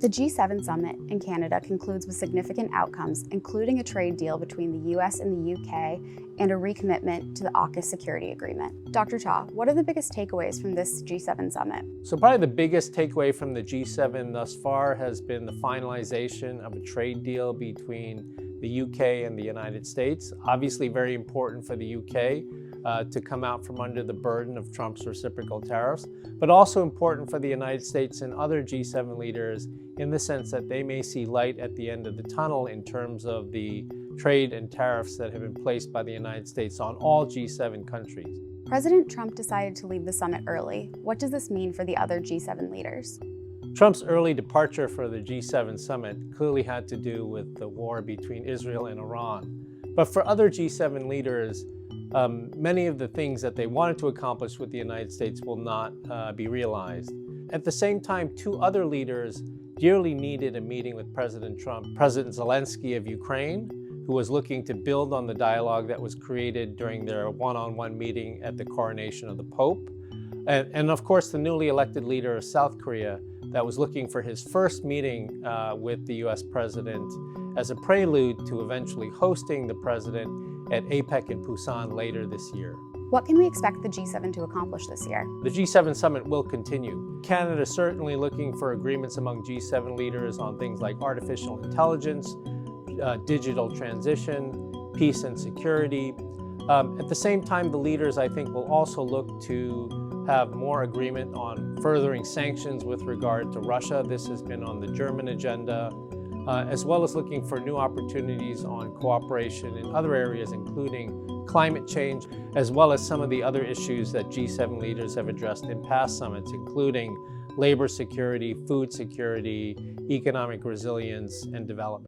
The G7 summit in Canada concludes with significant outcomes, including a trade deal between the US and the UK and a recommitment to the AUKUS security agreement. Dr. Cha, what are the biggest takeaways from this G7 summit? So probably the biggest takeaway from the G7 thus far has been the finalization of a trade deal between the UK and the United States. Obviously very important for the UK to come out from under the burden of Trump's reciprocal tariffs, but also important for the United States and other G7 leaders in the sense that they may see light at the end of the tunnel in terms of the trade and tariffs that have been placed by the United States on all G7 countries. President Trump decided to leave the summit early. What does this mean for the other G7 leaders? Trump's early departure for the G7 summit clearly had to do with the war between Israel and Iran. But for other G7 leaders, many of the things that they wanted to accomplish with the United States will not be realized. At the same time, two other leaders dearly needed a meeting with President Trump. President Zelensky of Ukraine, who was looking to build on the dialogue that was created during their one-on-one meeting at the coronation of the Pope. And of course, the newly elected leader of South Korea that was looking for his first meeting with the US president as a prelude to eventually hosting the president at APEC in Busan later this year. What can we expect the G7 to accomplish this year? The G7 summit will continue. Canada is certainly looking for agreements among G7 leaders on things like artificial intelligence, digital transition, peace and security. At the same time, the leaders, I think, will also look to have more agreement on furthering sanctions with regard to Russia. This has been on the German agenda, as well as looking for new opportunities on cooperation in other areas, including climate change, as well as some of the other issues that G7 leaders have addressed in past summits, including labor security, food security, economic resilience, and development.